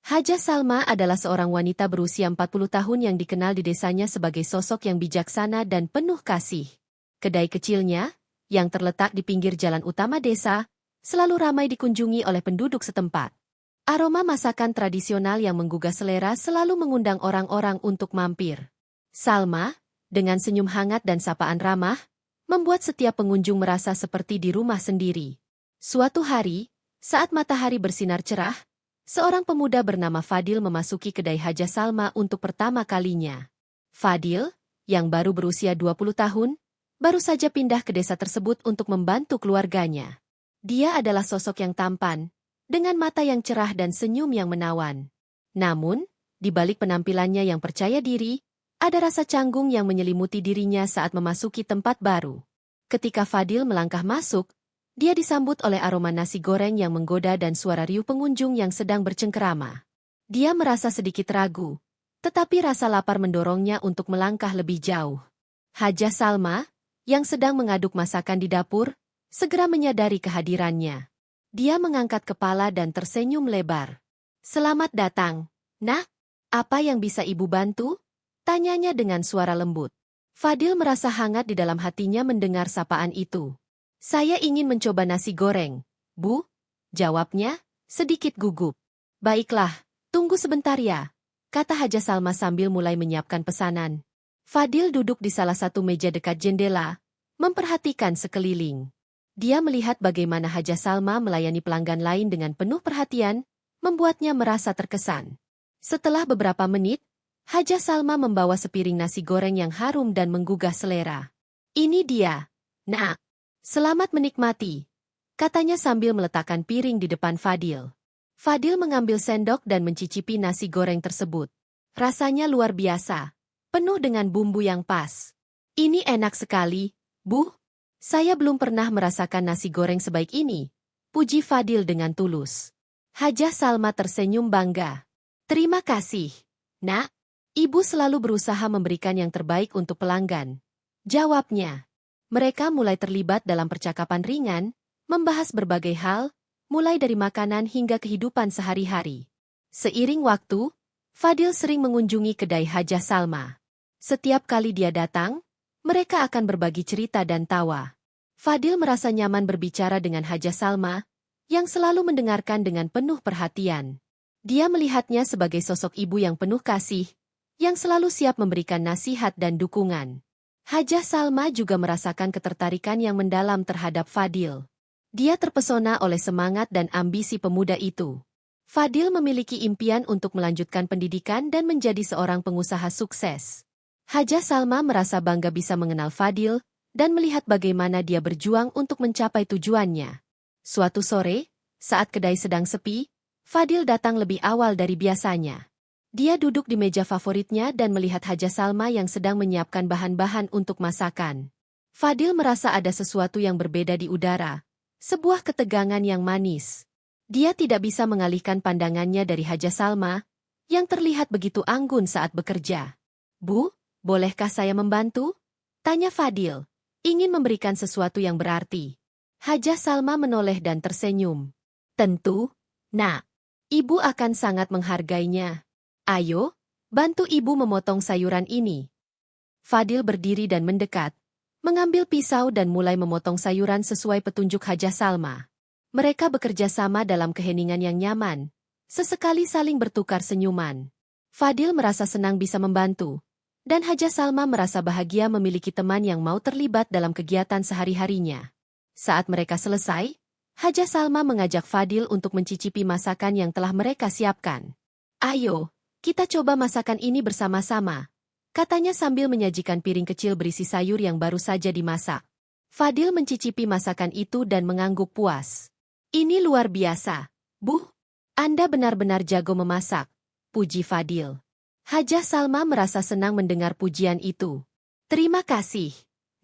Haja Salma adalah seorang wanita berusia 40 tahun yang dikenal di desanya sebagai sosok yang bijaksana dan penuh kasih. Kedai kecilnya, yang terletak di pinggir jalan utama desa, selalu ramai dikunjungi oleh penduduk setempat. Aroma masakan tradisional yang menggugah selera selalu mengundang orang-orang untuk mampir. Salma, dengan senyum hangat dan sapaan ramah, membuat setiap pengunjung merasa seperti di rumah sendiri. Suatu hari, saat matahari bersinar cerah, seorang pemuda bernama Fadil memasuki kedai Haja Salma untuk pertama kalinya. Fadil, yang baru berusia 20 tahun, baru saja pindah ke desa tersebut untuk membantu keluarganya. Dia adalah sosok yang tampan, dengan mata yang cerah dan senyum yang menawan. Namun, di balik penampilannya yang percaya diri, ada rasa canggung yang menyelimuti dirinya saat memasuki tempat baru. Ketika Fadil melangkah masuk, dia disambut oleh aroma nasi goreng yang menggoda dan suara riuh pengunjung yang sedang bercengkerama. Dia merasa sedikit ragu, tetapi rasa lapar mendorongnya untuk melangkah lebih jauh. Haja Salma, yang sedang mengaduk masakan di dapur, segera menyadari kehadirannya. Dia mengangkat kepala dan tersenyum lebar. "Selamat datang, Nak. Apa yang bisa Ibu bantu?" tanyanya dengan suara lembut. Fadil merasa hangat di dalam hatinya mendengar sapaan itu. "Saya ingin mencoba nasi goreng, Bu," jawabnya, sedikit gugup. "Baiklah, tunggu sebentar ya," kata Haja Salma sambil mulai menyiapkan pesanan. Fadil duduk di salah satu meja dekat jendela, memperhatikan sekeliling. Dia melihat bagaimana Haja Salma melayani pelanggan lain dengan penuh perhatian, membuatnya merasa terkesan. Setelah beberapa menit, Haja Salma membawa sepiring nasi goreng yang harum dan menggugah selera. "Ini dia, Nak. Selamat menikmati," katanya sambil meletakkan piring di depan Fadil. Fadil mengambil sendok dan mencicipi nasi goreng tersebut. Rasanya luar biasa, penuh dengan bumbu yang pas. "Ini enak sekali, Bu. Saya belum pernah merasakan nasi goreng sebaik ini," puji Fadil dengan tulus. Haja Salma tersenyum bangga. "Terima kasih, Nak. Ibu selalu berusaha memberikan yang terbaik untuk pelanggan," jawabnya. Mereka mulai terlibat dalam percakapan ringan, membahas berbagai hal, mulai dari makanan hingga kehidupan sehari-hari. Seiring waktu, Fadil sering mengunjungi kedai Haja Salma. Setiap kali dia datang, mereka akan berbagi cerita dan tawa. Fadil merasa nyaman berbicara dengan Haja Salma, yang selalu mendengarkan dengan penuh perhatian. Dia melihatnya sebagai sosok ibu yang penuh kasih, yang selalu siap memberikan nasihat dan dukungan. Haja Salma juga merasakan ketertarikan yang mendalam terhadap Fadil. Dia terpesona oleh semangat dan ambisi pemuda itu. Fadil memiliki impian untuk melanjutkan pendidikan dan menjadi seorang pengusaha sukses. Haja Salma merasa bangga bisa mengenal Fadil dan melihat bagaimana dia berjuang untuk mencapai tujuannya. Suatu sore, saat kedai sedang sepi, Fadil datang lebih awal dari biasanya. Dia duduk di meja favoritnya dan melihat Haja Salma yang sedang menyiapkan bahan-bahan untuk masakan. Fadil merasa ada sesuatu yang berbeda di udara, sebuah ketegangan yang manis. Dia tidak bisa mengalihkan pandangannya dari Haja Salma, yang terlihat begitu anggun saat bekerja. "Bu, bolehkah saya membantu?" tanya Fadil, ingin memberikan sesuatu yang berarti. Haja Salma menoleh dan tersenyum. "Tentu, Nak. Ibu akan sangat menghargainya. Ayo, bantu Ibu memotong sayuran ini." Fadil berdiri dan mendekat, mengambil pisau dan mulai memotong sayuran sesuai petunjuk Haja Salma. Mereka bekerja sama dalam keheningan yang nyaman, sesekali saling bertukar senyuman. Fadil merasa senang bisa membantu, dan Haja Salma merasa bahagia memiliki teman yang mau terlibat dalam kegiatan sehari-harinya. Saat mereka selesai, Haja Salma mengajak Fadil untuk mencicipi masakan yang telah mereka siapkan. "Ayo, kita coba masakan ini bersama-sama," katanya sambil menyajikan piring kecil berisi sayur yang baru saja dimasak. Fadil mencicipi masakan itu dan mengangguk puas. "Ini luar biasa, Bu. Anda benar-benar jago memasak," puji Fadil. Haja Salma merasa senang mendengar pujian itu. "Terima kasih,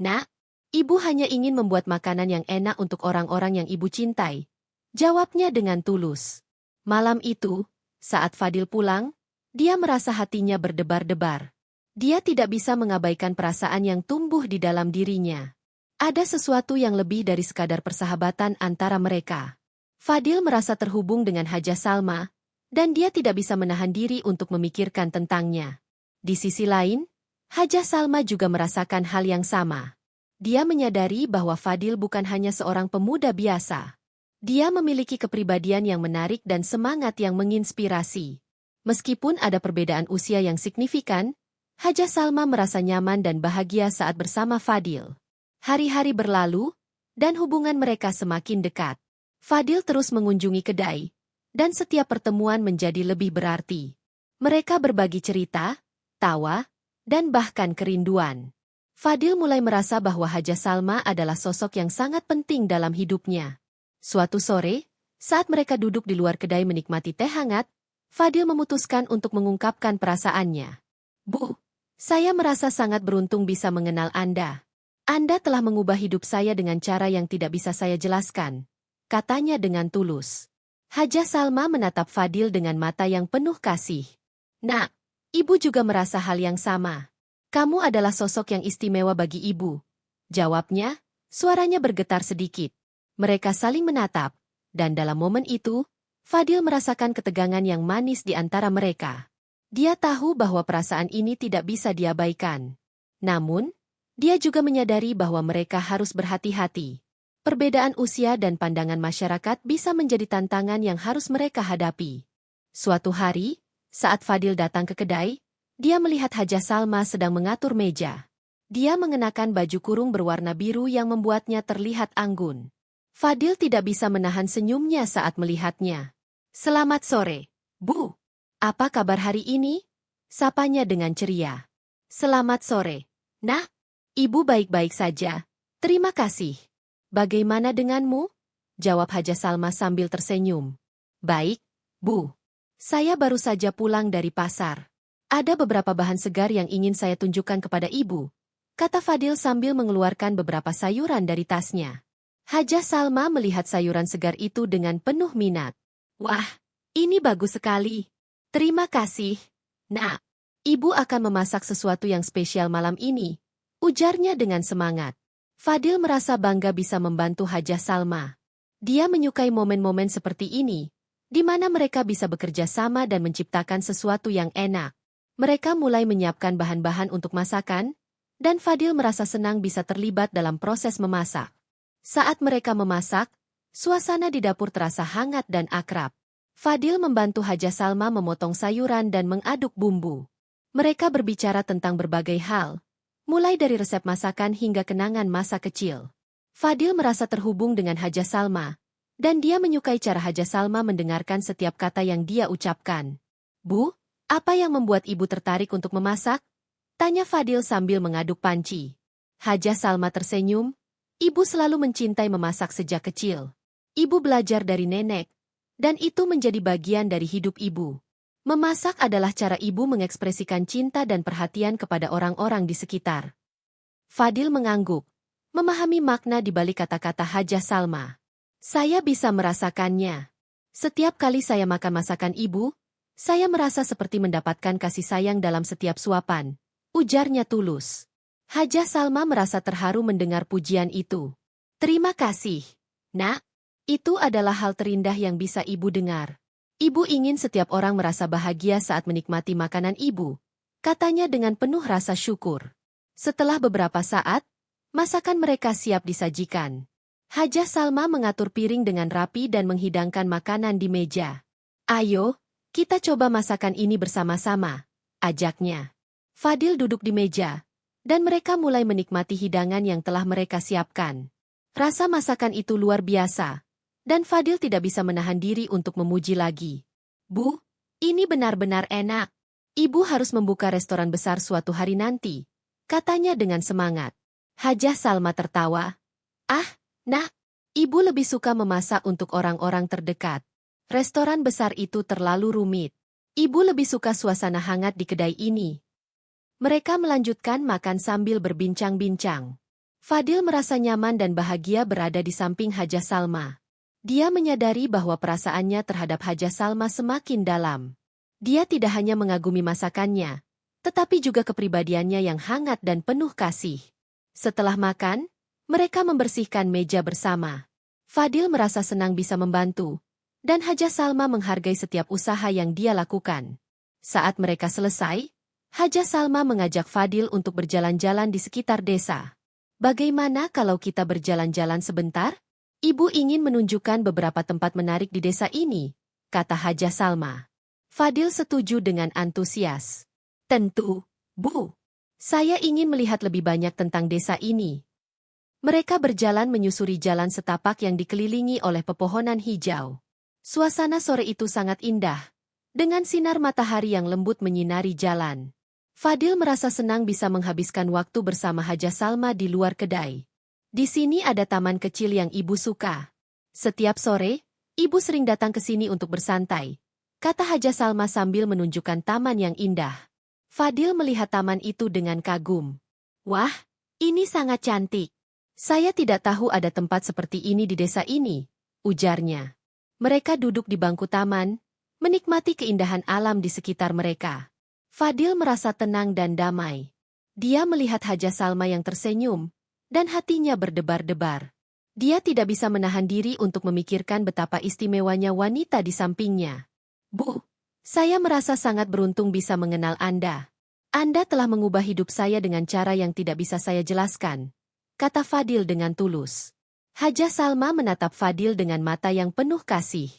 Nak. Ibu hanya ingin membuat makanan yang enak untuk orang-orang yang Ibu cintai," jawabnya dengan tulus. Malam itu, saat Fadil pulang, dia merasa hatinya berdebar-debar. Dia tidak bisa mengabaikan perasaan yang tumbuh di dalam dirinya. Ada sesuatu yang lebih dari sekadar persahabatan antara mereka. Fadil merasa terhubung dengan Haja Salma, dan dia tidak bisa menahan diri untuk memikirkan tentangnya. Di sisi lain, Hajah Salma juga merasakan hal yang sama. Dia menyadari bahwa Fadil bukan hanya seorang pemuda biasa. Dia memiliki kepribadian yang menarik dan semangat yang menginspirasi. Meskipun ada perbedaan usia yang signifikan, Hajah Salma merasa nyaman dan bahagia saat bersama Fadil. Hari-hari berlalu, dan hubungan mereka semakin dekat. Fadil terus mengunjungi kedai, dan setiap pertemuan menjadi lebih berarti. Mereka berbagi cerita, tawa, dan bahkan kerinduan. Fadil mulai merasa bahwa Hajah Salma adalah sosok yang sangat penting dalam hidupnya. Suatu sore, saat mereka duduk di luar kedai menikmati teh hangat, Fadil memutuskan untuk mengungkapkan perasaannya. "Bu, saya merasa sangat beruntung bisa mengenal Anda. Anda telah mengubah hidup saya dengan cara yang tidak bisa saya jelaskan," katanya dengan tulus. Hajah Salma menatap Fadil dengan mata yang penuh kasih. "Nak, ibu juga merasa hal yang sama. Kamu adalah sosok yang istimewa bagi ibu," jawabnya, suaranya bergetar sedikit. Mereka saling menatap, dan dalam momen itu, Fadil merasakan ketegangan yang manis di antara mereka. Dia tahu bahwa perasaan ini tidak bisa diabaikan. Namun, dia juga menyadari bahwa mereka harus berhati-hati. Perbedaan usia dan pandangan masyarakat bisa menjadi tantangan yang harus mereka hadapi. Suatu hari, saat Fadil datang ke kedai, dia melihat Hajah Salma sedang mengatur meja. Dia mengenakan baju kurung berwarna biru yang membuatnya terlihat anggun. Fadil tidak bisa menahan senyumnya saat melihatnya. "Selamat sore, Bu. Apa kabar hari ini?" sapanya dengan ceria. "Selamat sore, Nak. Ibu baik-baik saja. Terima kasih. Bagaimana denganmu?" jawab Hajah Salma sambil tersenyum. "Baik, Bu. Saya baru saja pulang dari pasar. Ada beberapa bahan segar yang ingin saya tunjukkan kepada Ibu," kata Fadil sambil mengeluarkan beberapa sayuran dari tasnya. Hajah Salma melihat sayuran segar itu dengan penuh minat. "Wah, ini bagus sekali. Terima kasih, Nak. Ibu akan memasak sesuatu yang spesial malam ini," ujarnya dengan semangat. Fadil merasa bangga bisa membantu Hajah Salma. Dia menyukai momen-momen seperti ini, di mana mereka bisa bekerja sama dan menciptakan sesuatu yang enak. Mereka mulai menyiapkan bahan-bahan untuk masakan, dan Fadil merasa senang bisa terlibat dalam proses memasak. Saat mereka memasak, suasana di dapur terasa hangat dan akrab. Fadil membantu Hajah Salma memotong sayuran dan mengaduk bumbu. Mereka berbicara tentang berbagai hal, mulai dari resep masakan hingga kenangan masa kecil. Fadil merasa terhubung dengan Hajah Salma, dan dia menyukai cara Hajah Salma mendengarkan setiap kata yang dia ucapkan. "Bu, apa yang membuat ibu tertarik untuk memasak?" tanya Fadil sambil mengaduk panci. Hajah Salma tersenyum. "Ibu selalu mencintai memasak sejak kecil. Ibu belajar dari nenek, dan itu menjadi bagian dari hidup ibu. Memasak adalah cara ibu mengekspresikan cinta dan perhatian kepada orang-orang di sekitar." Fadil mengangguk, memahami makna di balik kata-kata Hajah Salma. "Saya bisa merasakannya. Setiap kali saya makan masakan ibu, saya merasa seperti mendapatkan kasih sayang dalam setiap suapan," ujarnya tulus. Hajah Salma merasa terharu mendengar pujian itu. "Terima kasih, Nak. Itu adalah hal terindah yang bisa ibu dengar. Ibu ingin setiap orang merasa bahagia saat menikmati makanan ibu," katanya dengan penuh rasa syukur. Setelah beberapa saat, masakan mereka siap disajikan. Hajah Salma mengatur piring dengan rapi dan menghidangkan makanan di meja. "Ayo, kita coba masakan ini bersama-sama," ajaknya. Fadil duduk di meja, dan mereka mulai menikmati hidangan yang telah mereka siapkan. Rasa masakan itu luar biasa, dan Fadil tidak bisa menahan diri untuk memuji lagi. "Bu, ini benar-benar enak. Ibu harus membuka restoran besar suatu hari nanti," katanya dengan semangat. Hajah Salma tertawa. "Ah, Nak, ibu lebih suka memasak untuk orang-orang terdekat. Restoran besar itu terlalu rumit. Ibu lebih suka suasana hangat di kedai ini." Mereka melanjutkan makan sambil berbincang-bincang. Fadil merasa nyaman dan bahagia berada di samping Hajah Salma. Dia menyadari bahwa perasaannya terhadap Hajah Salma semakin dalam. Dia tidak hanya mengagumi masakannya, tetapi juga kepribadiannya yang hangat dan penuh kasih. Setelah makan, mereka membersihkan meja bersama. Fadil merasa senang bisa membantu, Dan Haja Salma menghargai setiap usaha yang dia lakukan. Saat mereka selesai, Haja Salma mengajak Fadil untuk berjalan-jalan di sekitar desa. Bagaimana kalau kita berjalan-jalan sebentar? Ibu ingin menunjukkan beberapa tempat menarik di desa ini, kata Haja Salma. Fadil setuju dengan antusias. Tentu, Bu. Saya ingin melihat lebih banyak tentang desa ini. Mereka berjalan menyusuri jalan setapak yang dikelilingi oleh pepohonan hijau. Suasana sore itu sangat indah, dengan sinar matahari yang lembut menyinari jalan. Fadil merasa senang bisa menghabiskan waktu bersama Haja Salma di luar kedai. Di sini ada taman kecil yang ibu suka. Setiap sore, ibu sering datang ke sini untuk bersantai, kata Haja Salma sambil menunjukkan taman yang indah. Fadil melihat taman itu dengan kagum. Wah, ini sangat cantik. Saya tidak tahu ada tempat seperti ini di desa ini, ujarnya. Mereka duduk di bangku taman, menikmati keindahan alam di sekitar mereka. Fadil merasa tenang dan damai. Dia melihat Haja Salma yang tersenyum, dan hatinya berdebar-debar. Dia tidak bisa menahan diri untuk memikirkan betapa istimewanya wanita di sampingnya. Bu, saya merasa sangat beruntung bisa mengenal Anda. Anda telah mengubah hidup saya dengan cara yang tidak bisa saya jelaskan, kata Fadil dengan tulus. Haja Salma menatap Fadil dengan mata yang penuh kasih.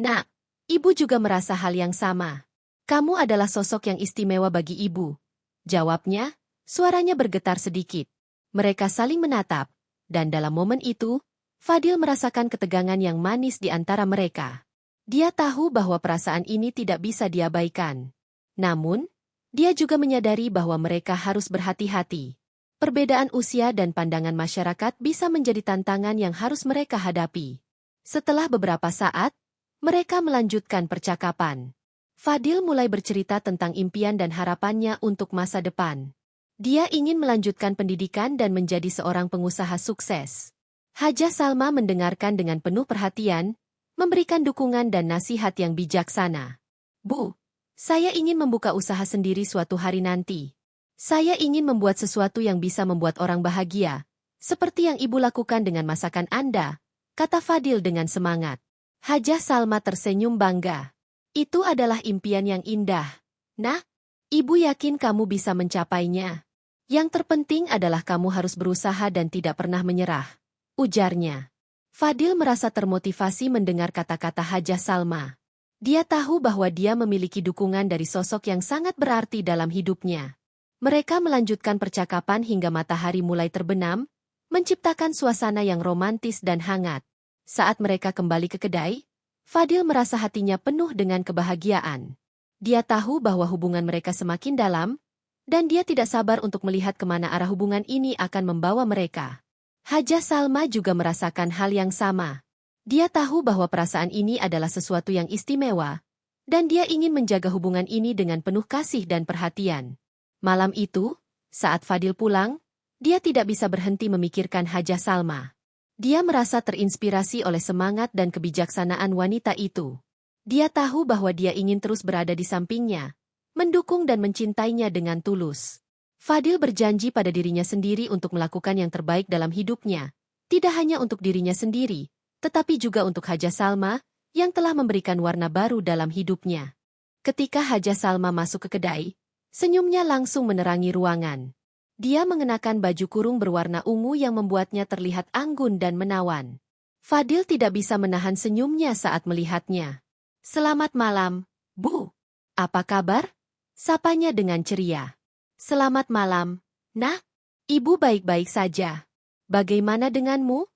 Nak, ibu juga merasa hal yang sama. Kamu adalah sosok yang istimewa bagi ibu. Jawabnya, suaranya bergetar sedikit. Mereka saling menatap, dan dalam momen itu, Fadil merasakan ketegangan yang manis di antara mereka. Dia tahu bahwa perasaan ini tidak bisa diabaikan. Namun, dia juga menyadari bahwa mereka harus berhati-hati. Perbedaan usia dan pandangan masyarakat bisa menjadi tantangan yang harus mereka hadapi. Setelah beberapa saat, mereka melanjutkan percakapan. Fadil mulai bercerita tentang impian dan harapannya untuk masa depan. Dia ingin melanjutkan pendidikan dan menjadi seorang pengusaha sukses. Haja Salma mendengarkan dengan penuh perhatian, memberikan dukungan dan nasihat yang bijaksana. Bu, saya ingin membuka usaha sendiri suatu hari nanti. Saya ingin membuat sesuatu yang bisa membuat orang bahagia, seperti yang ibu lakukan dengan masakan Anda, kata Fadil dengan semangat. Haja Salma tersenyum bangga. Itu adalah impian yang indah. Nah, ibu yakin kamu bisa mencapainya. Yang terpenting adalah kamu harus berusaha dan tidak pernah menyerah, ujarnya. Fadil merasa termotivasi mendengar kata-kata Haja Salma. Dia tahu bahwa dia memiliki dukungan dari sosok yang sangat berarti dalam hidupnya. Mereka melanjutkan percakapan hingga matahari mulai terbenam, menciptakan suasana yang romantis dan hangat. Saat mereka kembali ke kedai, Fadil merasa hatinya penuh dengan kebahagiaan. Dia tahu bahwa hubungan mereka semakin dalam, dan dia tidak sabar untuk melihat kemana arah hubungan ini akan membawa mereka. Haja Salma juga merasakan hal yang sama. Dia tahu bahwa perasaan ini adalah sesuatu yang istimewa, dan dia ingin menjaga hubungan ini dengan penuh kasih dan perhatian. Malam itu, saat Fadil pulang, dia tidak bisa berhenti memikirkan Haja Salma. Dia merasa terinspirasi oleh semangat dan kebijaksanaan wanita itu. Dia tahu bahwa dia ingin terus berada di sampingnya, mendukung dan mencintainya dengan tulus. Fadil berjanji pada dirinya sendiri untuk melakukan yang terbaik dalam hidupnya, tidak hanya untuk dirinya sendiri, tetapi juga untuk Haja Salma, yang telah memberikan warna baru dalam hidupnya. Ketika Haja Salma masuk ke kedai, senyumnya langsung menerangi ruangan. Dia mengenakan baju kurung berwarna ungu yang membuatnya terlihat anggun dan menawan. Fadil tidak bisa menahan senyumnya saat melihatnya. Selamat malam, Bu. Apa kabar? Sapanya dengan ceria. Selamat malam, Nak. Ibu baik-baik saja. Bagaimana denganmu?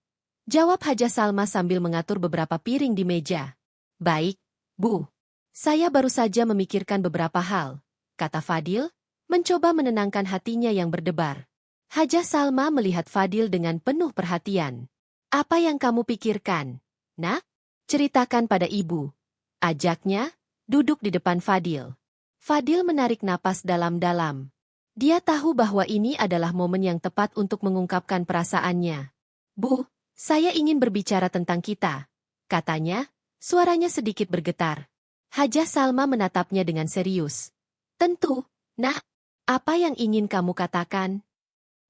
Jawab Haja Salma sambil mengatur beberapa piring di meja. Baik, Bu. Saya baru saja memikirkan beberapa hal, kata Fadil, mencoba menenangkan hatinya yang berdebar. Haja Salma melihat Fadil dengan penuh perhatian. Apa yang kamu pikirkan, Nak? Ceritakan pada ibu. Ajaknya, duduk di depan Fadil. Fadil menarik napas dalam-dalam. Dia tahu bahwa ini adalah momen yang tepat untuk mengungkapkan perasaannya. Bu, saya ingin berbicara tentang kita, katanya, suaranya sedikit bergetar. Haja Salma menatapnya dengan serius. Tentu, Nak. Apa yang ingin kamu katakan?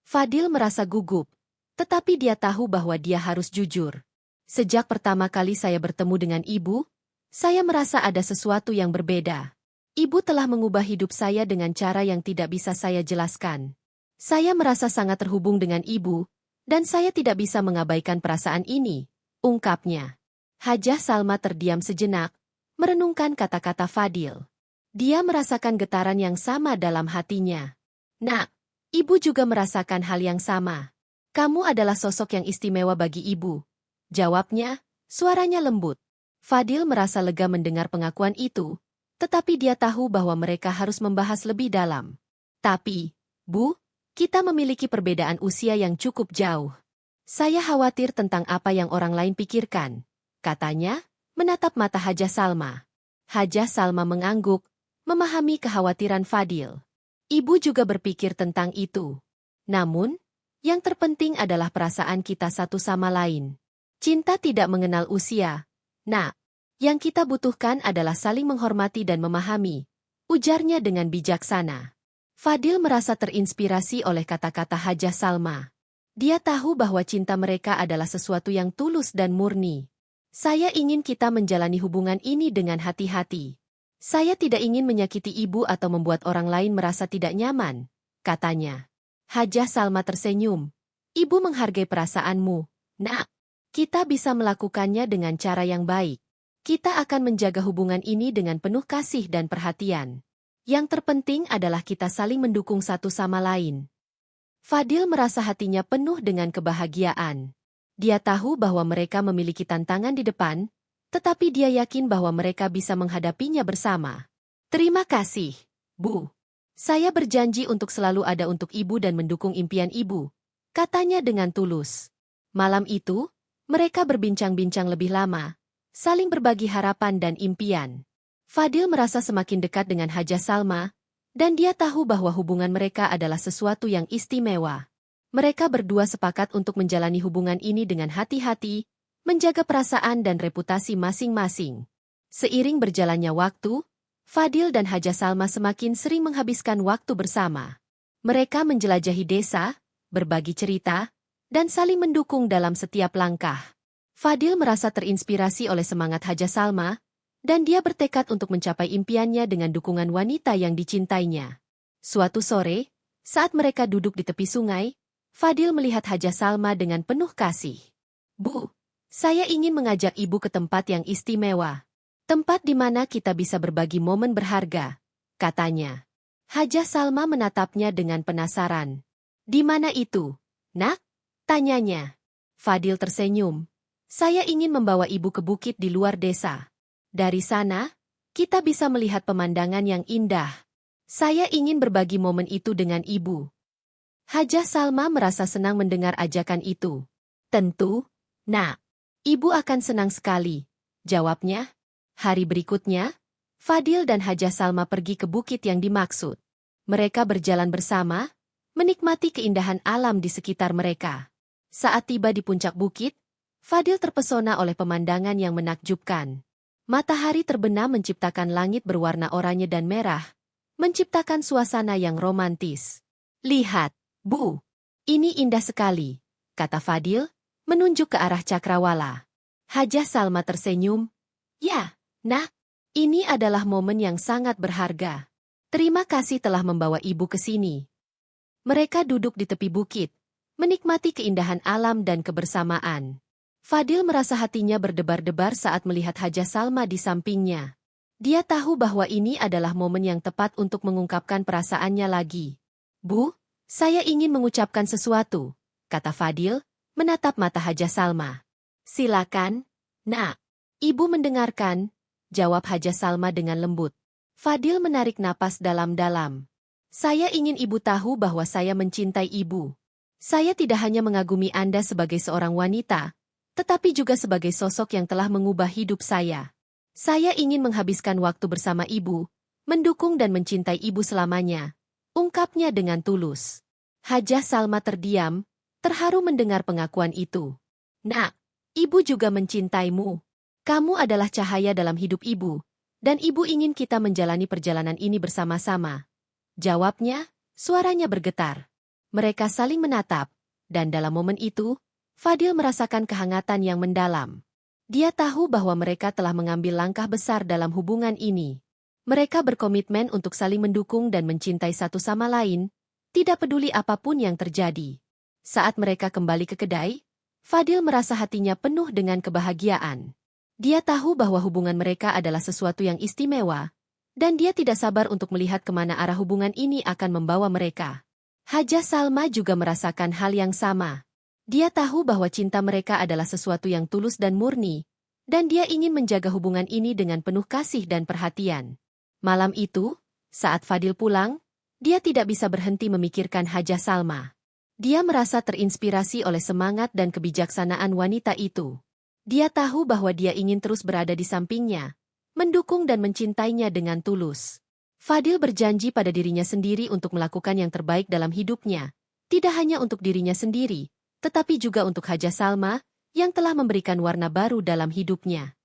Fadil merasa gugup, tetapi dia tahu bahwa dia harus jujur. Sejak pertama kali saya bertemu dengan ibu, Saya merasa ada sesuatu yang berbeda. Ibu telah mengubah hidup saya dengan cara yang tidak bisa saya jelaskan. Saya merasa sangat terhubung dengan ibu, dan saya tidak bisa mengabaikan perasaan ini, ungkapnya. Hajah Salma terdiam sejenak, merenungkan kata-kata Fadil. Dia merasakan getaran yang sama dalam hatinya. Nak, ibu juga merasakan hal yang sama. Kamu adalah sosok yang istimewa bagi ibu. Jawabnya, suaranya lembut. Fadil merasa lega mendengar pengakuan itu, tetapi dia tahu bahwa mereka harus membahas lebih dalam. Tapi, Bu, kita memiliki perbedaan usia yang cukup jauh. Saya khawatir tentang apa yang orang lain pikirkan, katanya, menatap mata Hajah Salma. Hajah Salma mengangguk, memahami kekhawatiran Fadil. Ibu juga berpikir tentang itu. Namun, yang terpenting adalah perasaan kita satu sama lain. Cinta tidak mengenal usia. Nah, yang kita butuhkan adalah saling menghormati dan memahami, ujarnya dengan bijaksana. Fadil merasa terinspirasi oleh kata-kata Hajah Salma. Dia tahu bahwa cinta mereka adalah sesuatu yang tulus dan murni. Saya ingin kita menjalani hubungan ini dengan hati-hati. Saya tidak ingin menyakiti ibu atau membuat orang lain merasa tidak nyaman, katanya. Hajah Salma tersenyum. Ibu menghargai perasaanmu, Nak. Kita bisa melakukannya dengan cara yang baik. Kita akan menjaga hubungan ini dengan penuh kasih dan perhatian. Yang terpenting adalah kita saling mendukung satu sama lain. Fadil merasa hatinya penuh dengan kebahagiaan. Dia tahu bahwa mereka memiliki tantangan di depan, tetapi dia yakin bahwa mereka bisa menghadapinya bersama. Terima kasih, Bu. Saya berjanji untuk selalu ada untuk ibu dan mendukung impian ibu, katanya dengan tulus. Malam itu, mereka berbincang-bincang lebih lama, saling berbagi harapan dan impian. Fadil merasa semakin dekat dengan Hajah Salma, dan dia tahu bahwa hubungan mereka adalah sesuatu yang istimewa. Mereka berdua sepakat untuk menjalani hubungan ini dengan hati-hati, menjaga perasaan dan reputasi masing-masing. Seiring berjalannya waktu, Fadil dan Hajah Salma semakin sering menghabiskan waktu bersama. Mereka menjelajahi desa, berbagi cerita, dan saling mendukung dalam setiap langkah. Fadil merasa terinspirasi oleh semangat Hajah Salma, dan dia bertekad untuk mencapai impiannya dengan dukungan wanita yang dicintainya. Suatu sore, saat mereka duduk di tepi sungai, Fadil melihat Hajah Salma dengan penuh kasih. Bu, saya ingin mengajak ibu ke tempat yang istimewa. Tempat di mana kita bisa berbagi momen berharga, katanya. Hajah Salma menatapnya dengan penasaran. Di mana itu, Nak? Tanyanya. Fadil tersenyum. Saya ingin membawa ibu ke bukit di luar desa. Dari sana, kita bisa melihat pemandangan yang indah. Saya ingin berbagi momen itu dengan ibu. Hajah Salma merasa senang mendengar ajakan itu. Tentu, Nak. Ibu akan senang sekali, jawabnya. Hari berikutnya, Fadil dan Hajah Salma pergi ke bukit yang dimaksud. Mereka berjalan bersama, menikmati keindahan alam di sekitar mereka. Saat tiba di puncak bukit, Fadil terpesona oleh pemandangan yang menakjubkan. Matahari terbenam menciptakan langit berwarna oranye dan merah, menciptakan suasana yang romantis. Lihat, Bu, ini indah sekali, kata Fadil, menunjuk ke arah cakrawala. Hajah Salma tersenyum. Ya, Nak, ini adalah momen yang sangat berharga. Terima kasih telah membawa ibu ke sini. Mereka duduk di tepi bukit, menikmati keindahan alam dan kebersamaan. Fadil merasa hatinya berdebar-debar saat melihat Hajah Salma di sampingnya. Dia tahu bahwa ini adalah momen yang tepat untuk mengungkapkan perasaannya lagi. Bu, saya ingin mengucapkan sesuatu, kata Fadil, menatap mata Hajah Salma. Silakan, Nak. Ibu mendengarkan, jawab Hajah Salma dengan lembut. Fadil menarik napas dalam-dalam. Saya ingin ibu tahu bahwa saya mencintai ibu. Saya tidak hanya mengagumi Anda sebagai seorang wanita, tetapi juga sebagai sosok yang telah mengubah hidup saya. Saya ingin menghabiskan waktu bersama ibu, mendukung dan mencintai ibu selamanya, ungkapnya dengan tulus. Hajah Salma terdiam, terharu mendengar pengakuan itu. Nak, ibu juga mencintaimu. Kamu adalah cahaya dalam hidup ibu, dan ibu ingin kita menjalani perjalanan ini bersama-sama. Jawabnya, suaranya bergetar. Mereka saling menatap, dan dalam momen itu, Fadil merasakan kehangatan yang mendalam. Dia tahu bahwa mereka telah mengambil langkah besar dalam hubungan ini. Mereka berkomitmen untuk saling mendukung dan mencintai satu sama lain, tidak peduli apapun yang terjadi. Saat mereka kembali ke kedai, Fadil merasa hatinya penuh dengan kebahagiaan. Dia tahu bahwa hubungan mereka adalah sesuatu yang istimewa, dan dia tidak sabar untuk melihat kemana arah hubungan ini akan membawa mereka. Hajah Salma juga merasakan hal yang sama. Dia tahu bahwa cinta mereka adalah sesuatu yang tulus dan murni, dan dia ingin menjaga hubungan ini dengan penuh kasih dan perhatian. Malam itu, saat Fadil pulang, dia tidak bisa berhenti memikirkan Hajah Salma. Dia merasa terinspirasi oleh semangat dan kebijaksanaan wanita itu. Dia tahu bahwa dia ingin terus berada di sampingnya, mendukung dan mencintainya dengan tulus. Fadil berjanji pada dirinya sendiri untuk melakukan yang terbaik dalam hidupnya, tidak hanya untuk dirinya sendiri, tetapi juga untuk Hajah Salma, yang telah memberikan warna baru dalam hidupnya.